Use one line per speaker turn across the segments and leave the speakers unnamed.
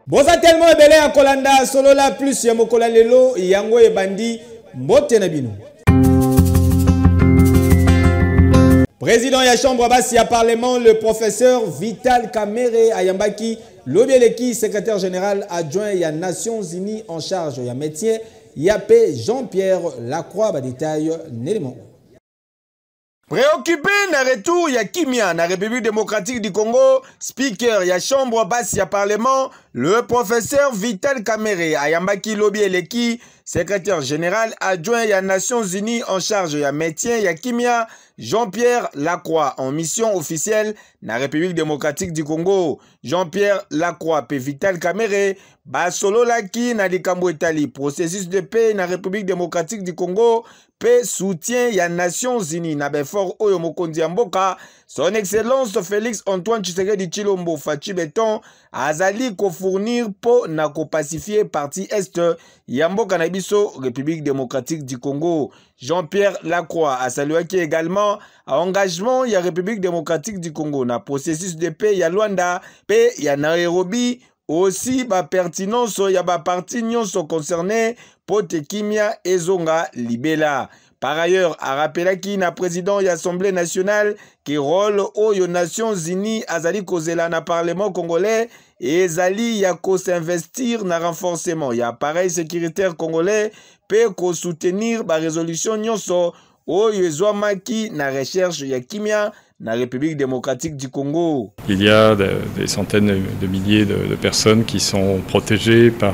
Boza tellement ebele ya kolanda solo la plus ya mokola lelo yango ebandi mbote na bino. Président ya chambre basse ya parlement, le professeur Vital Kamerhe Ayambaki, Lobieleki, secrétaire général adjoint ya Nations Unies en charge ya métier, Yapé Jean-Pierre Lacroix, détail Nélément.
Préoccupé na retour ya Kimia na République démocratique du Congo, speaker ya chambre basse ya parlement, le professeur Vital Kamerhe Ayambaki Lobieleki, secrétaire général adjoint ya Nations Unies en charge ya métier ya Kimia, Jean-Pierre Lacroix en mission officielle na République démocratique du Congo. Jean-Pierre Lacroix pe Vital Kamerhe basololaki na likambo etali processus de paix na République démocratique du Congo pe soutien ya Nations Unies na befort oyo mokonzi ya mboka son excellence Félix Antoine Tshisekedi Tshilombo Fachi Beton azali ko fournir po na ko pacifier partie est ya mboka na biso République démocratique du Congo. Jean-Pierre Lacroix a salué également à engagement ya République démocratique du Congo na processus de paix ya Luanda pe ya Nairobi, aussi ba pertinence ya ba parti nyonso concerné pote Kimia ezonga libela. Par ailleurs, a rappelé qu'il na président de l'Assemblée nationale qui rôle aux Nations Unies azali kozela na parlement congolais et zali ya ko s'investir na renforcement ya appareil sécuritaire congolais pe ko soutenir ba résolution nyonso oyo ezwamaki na recherche ya Kimia na République démocratique du Congo.
Il y a des centaines de milliers de personnes qui sont protégées par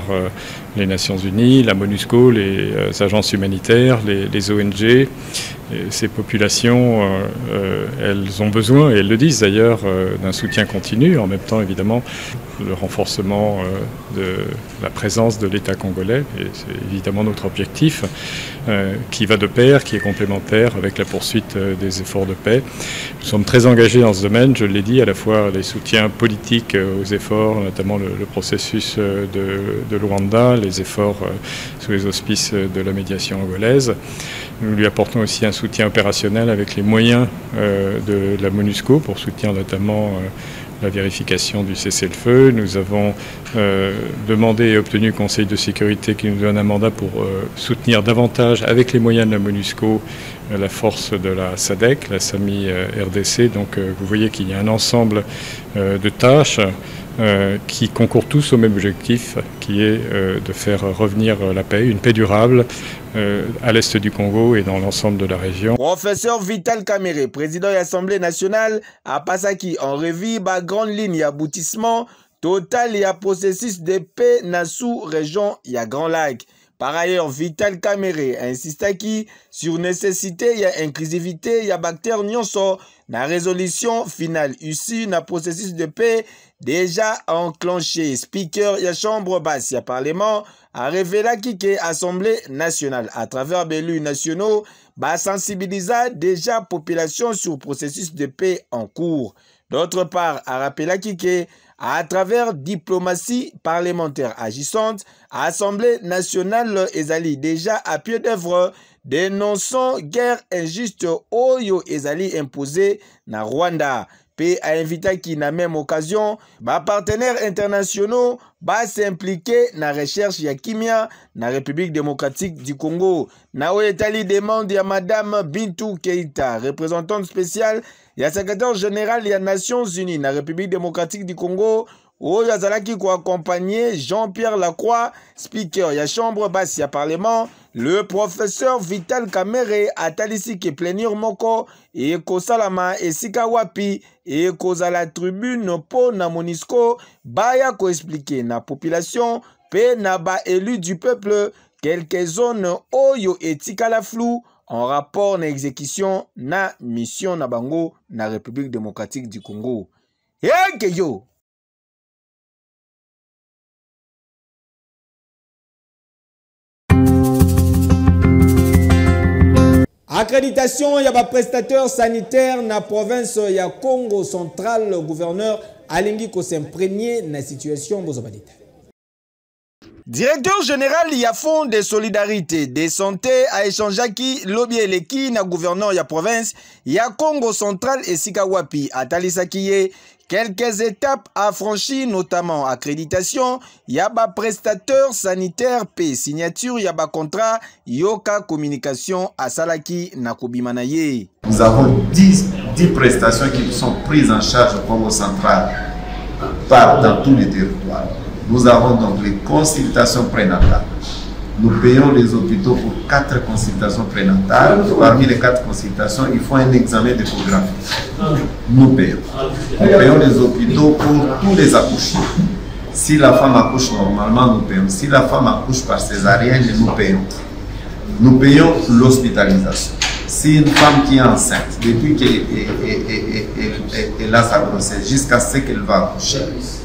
les Nations Unies, la MONUSCO, les agences humanitaires, les ONG. Et ces populations, elles ont besoin, et elles le disent d'ailleurs, d'un soutien continu. En même temps, évidemment, le renforcement de la présence de l'État congolais, et c'est évidemment notre objectif, qui va de pair, qui est complémentaire avec la poursuite des efforts de paix. Nous sommes très engagés dans ce domaine, je l'ai dit, à la fois les soutiens politiques aux efforts, notamment le processus de Luanda, les efforts sous les auspices de la médiation angolaise. Nous lui apportons aussi un soutien opérationnel avec les moyens de la MONUSCO pour soutenir notamment la vérification du cessez-le-feu. Nous avons demandé et obtenu au Conseil de sécurité qui nous donne un mandat pour soutenir davantage, avec les moyens de la MONUSCO, la force de la SADC, la SAMI RDC. Donc vous voyez qu'il y a un ensemble de tâches qui concourent tous au même objectif, qui est de faire revenir la paix, une paix durable à l'est du Congo et dans l'ensemble de la région.
Professeur Vital Kamerhe, président de l'Assemblée nationale, a passé en revue la grande ligne d'aboutissement total et processus de paix dans la sous-région ya Grand Lac. Par ailleurs, Vital Kamerhe insiste sur la nécessité et inclusivité ya bactère nyonso na résolution finale issue na processus de paix déjà enclenché. Speaker ya chambre basse ya parlement a révélé que l'Assemblée nationale, à travers les élus nationaux, va sensibiliser déjà la population sur le processus de paix en cours. D'autre part, a rappelé que à travers diplomatie parlementaire agissante, l'Assemblée nationale est déjà à pied d'œuvre dénonçant guerre injuste oyo ezali imposée na Rwanda. P a invité qui n'a même occasion, les partenaires internationaux va s'impliquer dans la recherche ya Kimia na République démocratique du Congo. Na oetali demande ya Madame Bintou Keita, représentante spéciale ya secrétaire général ya Nations Unies na République démocratique du Congo, oyo azalaki ko accompagner Jean-Pierre Lacroix, speaker ya chambre basse ya parlement. Le professeur Vital Kamerhe atalisi ke plénir moko et kosalama esika wapi et kozala tribune po na MONUSCO baya ko expliquer na population pe na ba élu du peuple quelques zones oyo etikala flou en rapport na exécution na mission na bango na République démocratique du Congo. Yo!
Accréditation y a ba prestateur sanitaire na province ya Congo central, le gouverneur alingi ko s'imprégner na situation bozobadita.
Directeur général ya Fonds de solidarité de santé a échangé qui lobby eleki na gouverneur ya province ya Congo central et Sikawapi atalisaki quelques étapes à franchir, notamment accréditation, yaba prestateur sanitaire P, signature yaba contrat, yoka communication à Salaki Nakobimanaye.
Nous avons 10 prestations qui sont prises en charge au Congo central dans tous les territoires. Nous avons donc les consultations prénatales. Nous payons les hôpitaux pour 4 consultations prénatales. Parmi les 4 consultations, il faut un examen d'échographie. Nous payons. Nous payons les hôpitaux pour tous les accouchements. Si la femme accouche normalement, nous payons. Si la femme accouche par césarienne, nous payons. Nous payons l'hospitalisation. Si une femme qui est enceinte, depuis qu'elle a sa grossesse, jusqu'à ce qu'elle va accoucher,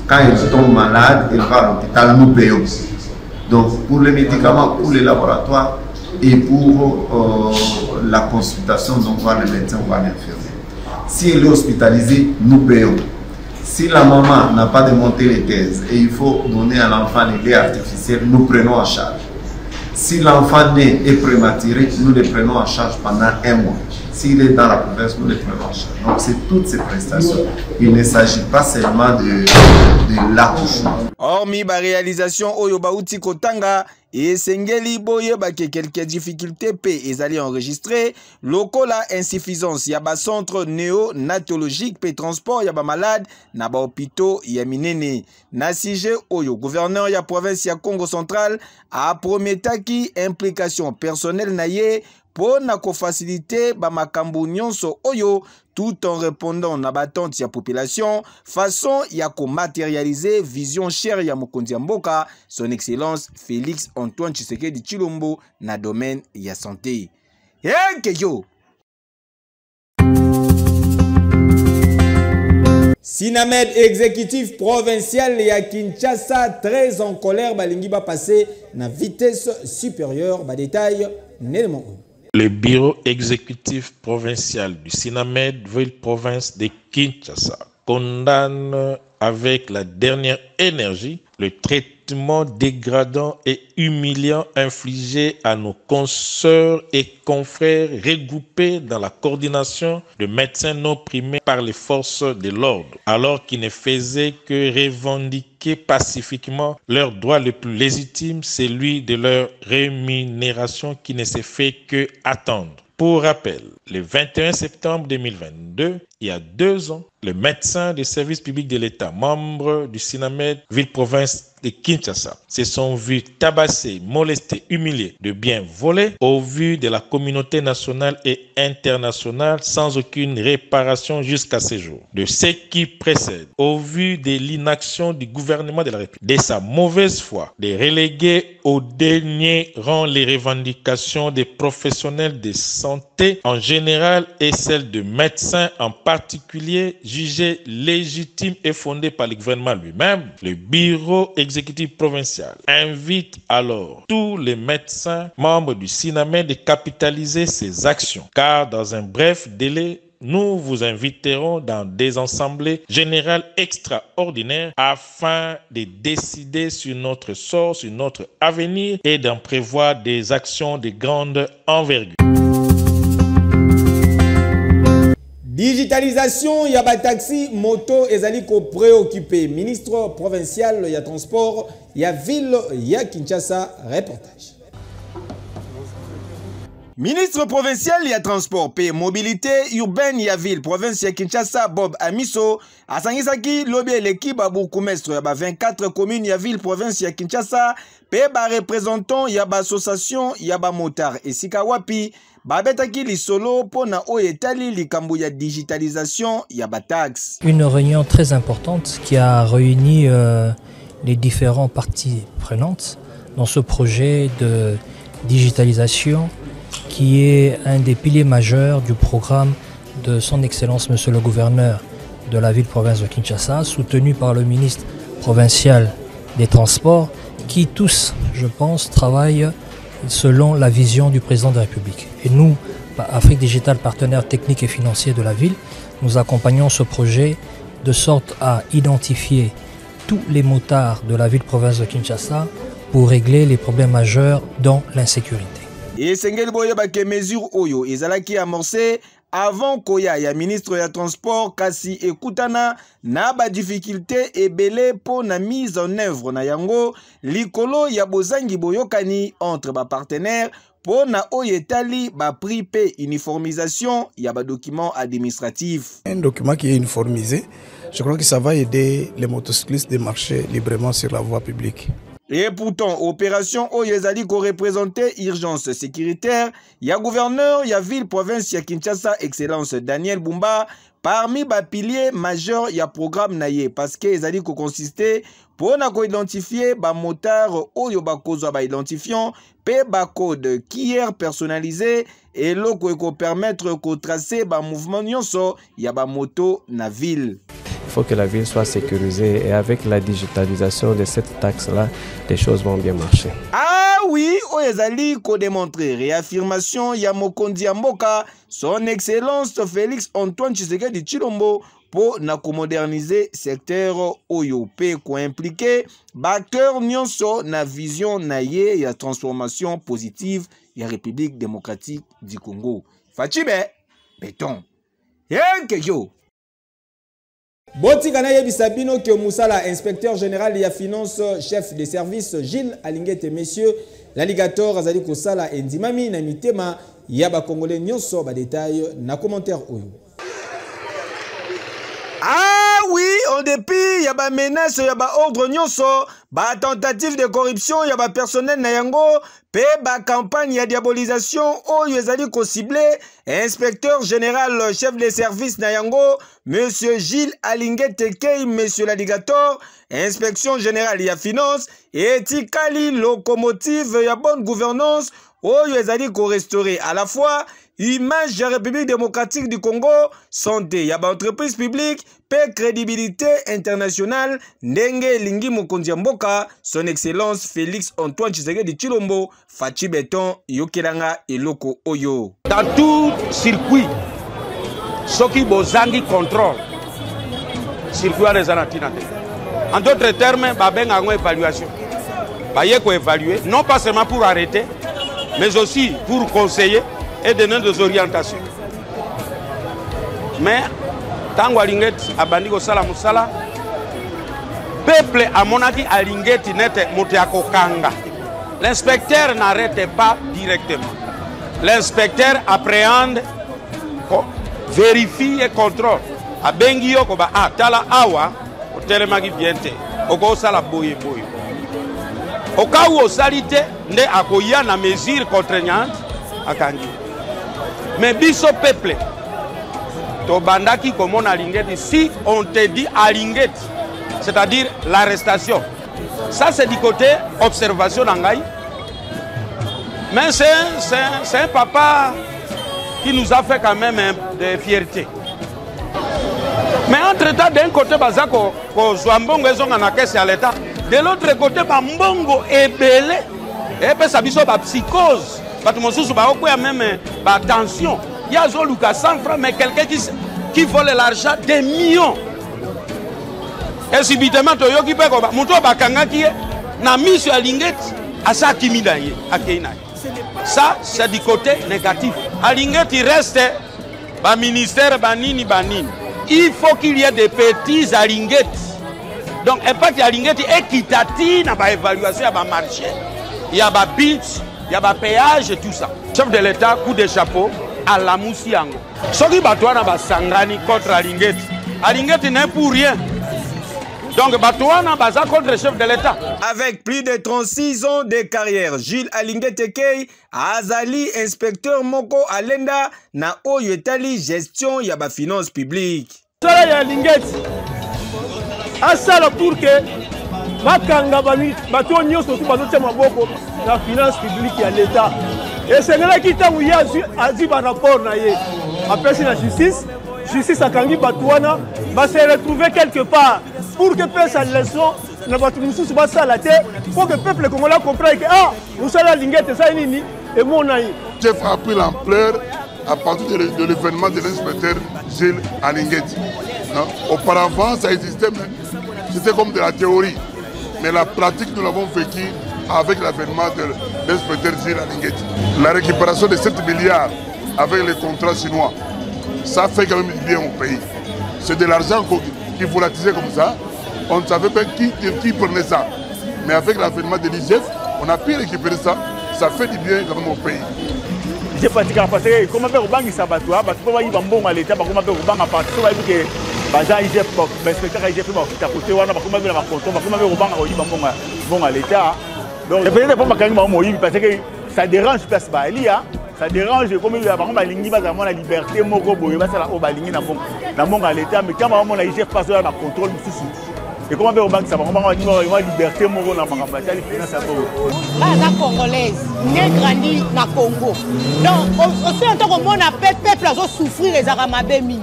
quand elle tombe malade, elle va à l'hôpital, nous payons. Donc, pour les médicaments, pour les laboratoires et pour la consultation, donc voir le médecin, voir l'infirmier. Si elle est hospitalisée, nous payons. Si la maman n'a pas démonté les thèses et il faut donner à l'enfant les laits artificiels, nous prenons en charge. Si l'enfant né est prématuré, nous le prenons en charge pendant 1 mois. S'il est dans la province, nous le prenons en charge. Donc c'est toutes ces prestations. Il ne s'agit pas seulement de l'accouchement.
Hormis la réalisation Oyo Bauti Kotanga et Sengeli Boye Bake quelques difficultés P ezali enregistrées, local la insuffisance yaba centre néonatologique P transport yaba malade naba hôpitaux yaminene na sije Oyo gouverneur ya province ya Congo central a prometaki implication personnelle naye pour na ko faciliter ba makambo nyonso Oyo tout en répondant na batante ya population façon ya ko matérialiser vision chère ya mokonzi ya mboka son excellence Félix Antoine Tshisekedi Tshilombo na domaine ya santé. Yo!
Sinamed exécutif provincial ya Kinshasa très en colère balingi ba passer na vitesse supérieure ba détail Nelmon.
Le bureau exécutif provincial du Sinamed, ville province de Kinshasa, condamne avec la dernière énergie le traitement dégradant et humiliant infligé à nos consoeurs et confrères regroupés dans la coordination de médecins non primés par les forces de l'ordre, alors qu'ils ne faisaient que revendiquer pacifiquement leur droit le plus légitime, celui de leur rémunération qui ne se fait que attendre. Pour rappel, le 21 septembre 2022, il y a 2 ans, le médecin des services publics de l'État, membre du Sinamed, ville-province de Kinshasa, se sont vus tabassés, molestés, humiliés, de biens volés au vu de la communauté nationale et internationale sans aucune réparation jusqu'à ce jour. De ce qui précède, au vu de l'inaction du gouvernement de la République, de sa mauvaise foi, de reléguer au dernier rang les revendications des professionnels de santé en général et celles de médecins en particulier, jugées légitimes et fondées par le gouvernement lui-même, le bureau exécutif provincial invite alors tous les médecins membres du Sinamed de capitaliser ces actions, car dans un bref délai, nous vous inviterons dans des assemblées générales extraordinaires afin de décider sur notre sort, sur notre avenir et d'en prévoir des actions de grande envergure.
Digitalisation, il y a des taxis, moto, ezali ko préoccupé. Ministre provincial, il y a transport, il y a ville, il y a Kinshasa, reportage.
Ministre provincial, il y a transport, P, mobilité urbaine, il y a ville, province, il y a Kinshasa, Bob Amiso, à Sangisaki, lobby l'équipe à Bourgoumestre, il y a 24 communes, il y a ville, province, il y a Kinshasa, P, représentant, il y a association, il y a motard, et Sikawapi, Babetaki li solo pona o etali li kambuya digitalisation yaba tax.
Une réunion très importante qui a réuni les différentes parties prenantes, dans ce projet de digitalisation qui est un des piliers majeurs du programme de son Excellence Monsieur le Gouverneur de la ville-province de Kinshasa, soutenu par le ministre provincial des Transports, qui tous, je pense, travaillent selon la vision du président de la République. Et nous, Afrique Digital, partenaire technique et financier de la ville, nous accompagnons ce projet de sorte à identifier tous les motards de la ville-province de Kinshasa pour régler les problèmes majeurs dans l'insécurité.
Et Sengel Boyoba ke mesure oyo ezalaki amorcé avant koya ya ministre ya transport kasi ekutana na ba difficulté ebele po na mise en œuvre na yango likolo ya bozangi boyokani entre ba partenaires po na oyetali ba prix pe uniformisation ya ba documents administratifs.
Un document qui est uniformisé, je crois que ça va aider les motocyclistes de marcher librement sur la voie publique.
Et pourtant, opération Oyezali ko représentait urgence sécuritaire, ya gouverneur, ya ville, province, ya Kinshasa, excellence Daniel Bumba, parmi ba piliers majeurs, ya programme naye, parce que ezali ko consistait pour na ko identifier ba motard oyo ba kozo ba identifiant, pe ba code qui est personnalisé, et lo ko permettre ko tracer ba mouvement nyonso, ya ba moto na ville.
Il faut que la ville soit sécurisée et avec la digitalisation de cette taxe-là, les choses vont bien marcher.
Ah oui, Oyezali ko démontrer réaffirmation ya Mokondi Mboka, son excellence Félix Antoine Tshisekedi Tshilombo pour na ko moderniser secteur oyo pe ko impliquer acteurs nyonso na vision na ye ya transformation positive ya République démocratique du Congo. Fachibe béton. Yenkejo.
Botika na yebisa bino ke Moussala, inspecteur général ya finance, chef de service Gilles Alingete, messieurs, l'alligator azali kosala endimami na mitema ya ba congolais nyonso ba détail na commentaire oyo.
Ah oui, en dépit, y a ba menace, y a ba ordre nyonso, ba tentative de corruption, y a ba personnel na yango, pe ba campagne ya diabolisation, oyo ezali ko ciblé, inspecteur général, chef de service na yango, monsieur Gilles Alingete Kei, monsieur l'alligator, inspection générale ya finance, etikali locomotive ya bonne gouvernance, oyo ezali ko restaurer à la fois image de la République démocratique du Congo, santé, y a ba entreprise publique, paix, crédibilité internationale, ndenge lingi Mokonzi Mboka, son excellence Félix Antoine Tshisekedi Tshilombo, Fachi Beton, yokelanga eloko oyo.
Dans tout circuit, ceux qui bozangi contrôle, circuit à rezanatina. En d'autres termes, babenga une évaluation. Baye ko évaluer, non pas seulement pour arrêter, mais aussi pour conseiller et donner des orientations. Mais tant que Alingeti abandi ko sala musala, peuple a monaki Alingeti nete moteako kanga. L'inspecteur n'arrête pas directement. L'inspecteur appréhende, vérifie et contrôle. Abengi yo ko ba tala awa o telemaki biente. Oko sala boye boye. Au cas où osalité nde akoya na mesure contraignante akangi. Mais biso peuple, to bandaki comme on a Alingeti, si on te dit Alingeti, c'est-à-dire l'arrestation, ça c'est du côté observation d'Angaï. Mais c'est un papa qui nous a fait quand même de fierté. Mais entre-temps, d'un côté, Bazako, Zouambongo est en caisse à l'État, de l'autre côté, Bambongo est belé, et puis ça biso ba psychose. Même attention, il y a 100 francs, mais quelqu'un qui vole l'argent des millions. Et subitement, il y a mis Alingeti à sa timidité. Ça, c'est du côté négatif. Alingeti reste ministère banini. Il faut qu'il y ait des petits Alingeti. Donc, impact Alingeti équitatif dans l'évaluation, il y a un marché, il y a un bitch. Il y a un péage et tout ça. Chef de l'État, coup de chapeau à la Moussiango. Ce qui batouana basangani contre Alingeti. Alingeti n'est pour rien. Donc batouana basa contre le chef de l'État.
Avec plus de 36 ans de carrière, Gilles Alingete Kei, Azali, inspecteur Moko Alenda, na Oyetali, gestion yaba finance publique.
Ça y a Alingeti. À ça le pour que
bakanga bato nyonso tu bazotia maboko na finance publique ya l'État. Et c'est là qui t'a ouillé azui par rapport na ye. Apesi la justice akangi batouana va se retrouver quelque part pour que peuple sa leçon na batu mususu ba sala te pour que peuple congolais comprenne que ah nous sommes la lingette ça nini et mon aïe.
J'ai frappé l'ampleur à partir de l'événement de l'inspecteur Gilles à Linguette. Auparavant, ça existait, mais c'était comme de la théorie. Mais la pratique, nous l'avons vécu avec l'avènement de l'inspecteur Gilles à Linguette. La récupération de 7 milliards avec les contrats chinois, ça fait quand même du bien au pays. C'est de l'argent qui volatilisait comme ça. On ne savait pas qui prenait ça. Mais avec l'avènement de l'IGF, on a pu récupérer ça. Ça fait du bien quand même au pays.
J'ai pratiqué parce que comment faire au banc ça va toi parce que va y bon à l'état comment faire au banc à partir va que baza IGF inspecteur IGF va à côté wana comment faire la photo comment faire au banc bon à l'état donc peut-être pas quand même moi parce que ça dérange place ba lia ça dérange comme il y a par exemple lingi ba la liberté moko boye ba ça la au balingi na bon à l'état mais quand on a IGF passe là na contrôle sous et comment faire au banc ça va comment on liberté moko na makamba les finances à
la congolaise n'est grandi na Congo donc aussi en tant que mon peuple a souffrir les aramabe mingi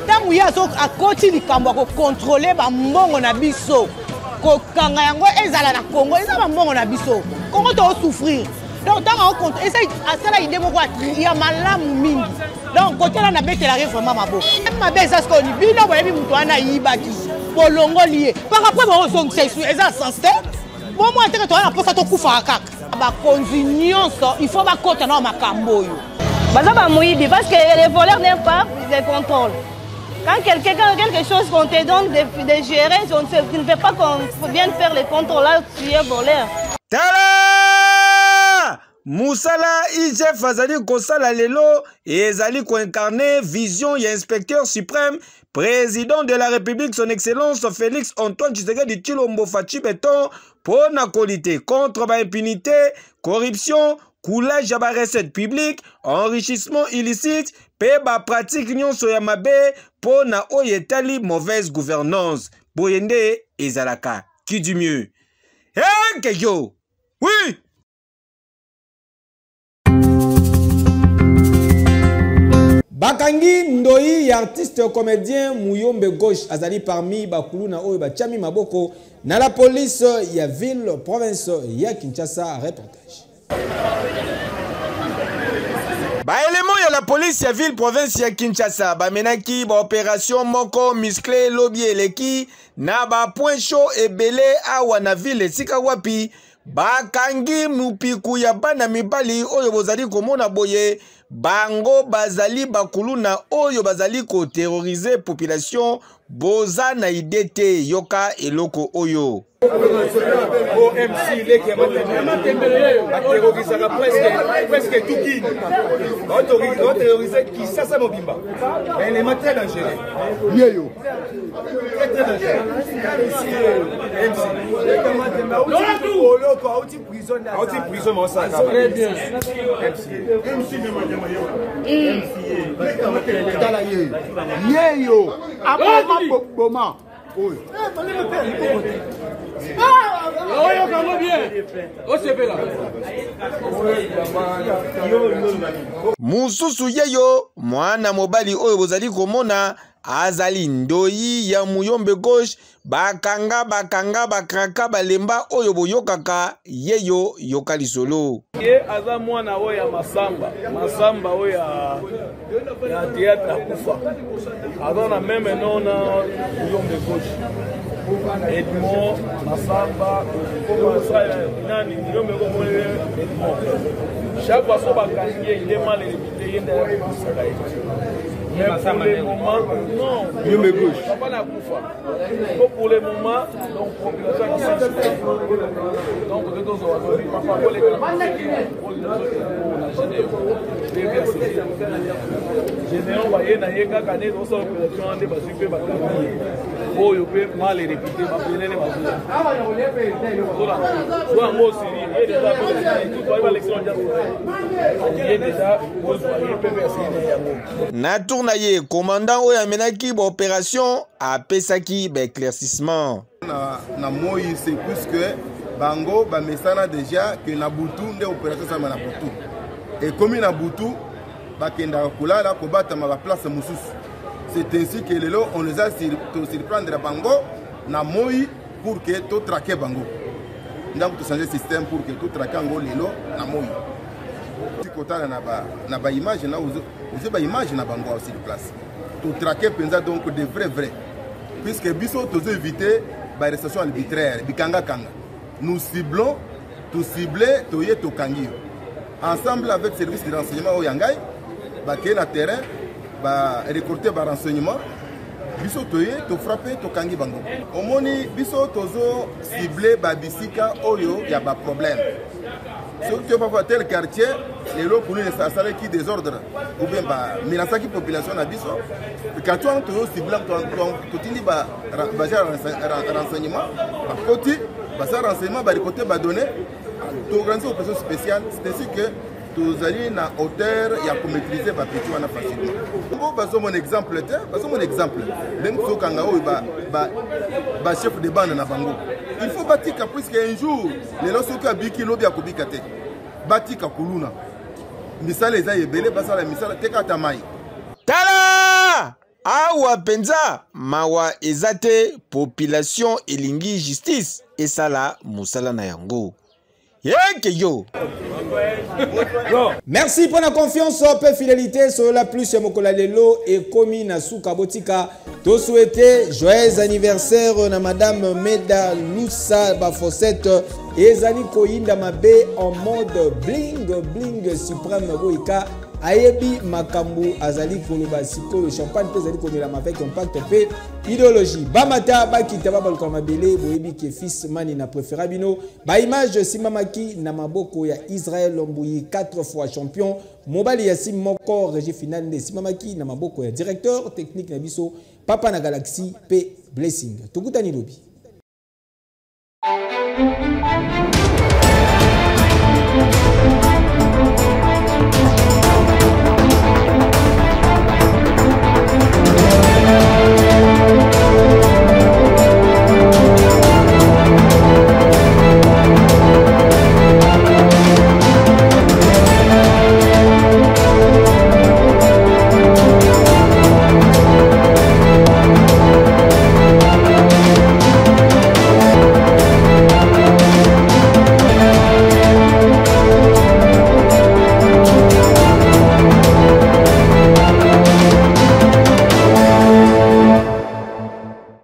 tant où il y a à côté du cambo ko contrôler ba mbongo na biso ko kanga yango ezala na Congo ezala mbongo na biso Congo to souffrir donc tant on compte essaye à cela idée moko il y a malamu mingi donc côté là na betela vraiment mabo ma beza ce qu'on dit bino boye bi muto ana yibaki bolongo lié par rapport aux songs c'est ça sensé bon moi que toi na posa to kufa kaka ba nyonso il faut ba kota na makambo yo
baza ba moyibi parce que les voleurs n'aiment pas de contrôle. Quand quelque chose qu'on te donne de gérer, tu ne veux pas qu'on vienne faire les contrôles là, tu es voleur.
Tala Moussala IGF azali kosala lelo et ezali ko incarner vision ya inspecteur suprême président de la République son excellence Félix Antoine Tshisekedi Tshilombo Fachi Beton pour na qualité contre ba impunité, corruption, coulage à recette publique, enrichissement illicite, peba pratique nyonso ya mabe pour na oyetali mauvaise gouvernance. Boyende ezalaka qui du mieux. Eh keyo. Oui.
Bakangi Ndoyi ya artiste comédien Muyombe Gauche azali parmi bakulu na oyo bachami maboko na la police ya ville province ya Kinshasa reportage.
Ba élément ya la police ya ville province ya Kinshasa ba menaki ba opération moko musclé lobby eleki na ba point chaud ebele awa na ville esika wapi bakangi mupiku ya bana mibali oyo bozali komona boye bango bazali bakulu na oyo bazali ko terroriser population boza na idete yoka eloko oyo
OMC les qui a presque tout qui on terrorisé qui ça mobimba mais les très dangereux yo très dangereux MC prison ça très bien MC yo après oui.
Mususu yeyo mwana mobali oyo bozali komona azali Ndoyi ya Muyombe Gauche bakanga bakraka balemba oyo boyokaka yeyo yoka lisolo
ye aza mwana oyo ya masamba oyo ya théâtre akufa azana meme nona Muyombe Gauche Edmond Masamba nani Muyombe Gauche Edmond chaque fois so bakangi il est mal limité yenda ya kusaka mais pour le moment non Muyombe Gauche papa na kufa pour le moment donc population qui s'inspire donc de dos au papa pour les général va yena yeka kané dans son opération ande basupe bakangi oyo pe mal réputé ba pelele ba zola so ngo siri
Na tournaye commandant oyo amenaki ba opération apesaki ba éclaircissement
na moi c'est plus que bango ba mesana déjà que na butu nde opération ça na butu et comme na butu ba kenda kulala ko batama ba place mususu. C'est ainsi que lelo on les a surprendre bango na moi pour que tout traquer bango. Donc tout changer système pour que tout traquer bango lelo na moi. Si kotala na ba image na uzo ba image na bango aussi de place. Tout traquer penza donc de vrai puisque biso tous éviter ba arrestation arbitraire bikanga kanga. Nous ciblons tout cibler to ye to kangi. Ensemble avec service de renseignement au Yangai ba ke na terrain ba récolter ba renseignement biso toye to frapper to kangi bango omoni biso tozo cibler ba bisika oyo ya ba problème surtout pas tel quartier et l'eau pour les salles qui désordre ou bien ba menacer qui population na biso quartier on tozo cibler to tindi ba renseignement ba côté ba ça renseignement ba récolter ba donner to organiser opération spéciale c'est ainsi que tous allez na hauteur ya pour maîtriser ba petit wana facilement. Ngo bazo mon exemple même so kanga o ba chef de bande na bango. Il faut batika puisque un jour les lorsque abiki lobi akobika te. Batika kuluna. Misala eza yebele basala misala teka tamai.
Tala! Awa penza mawa ezate population elingi justice esala musala na yango.
Merci pour la confiance et fidélité sur la plus ya mokola lelo et komi na suka botika to souhaiter joyeux anniversaire na madame Meda Lusa Bafosette ezali koyinda mabe en mode bling suprême boika ayebi makambu azali koloba siko champagne pe azali komela avec impact pe idéologie bamata bakita babaluka mabele boyebi ke fils mani na préférabino ba image simamaki na maboko ya Israël Lombuyi 4 fois champion mobali ya simoko régie finale de simamaki na maboko ya directeur technique na biso papa na Galaxy pe blessing tukutani lobi.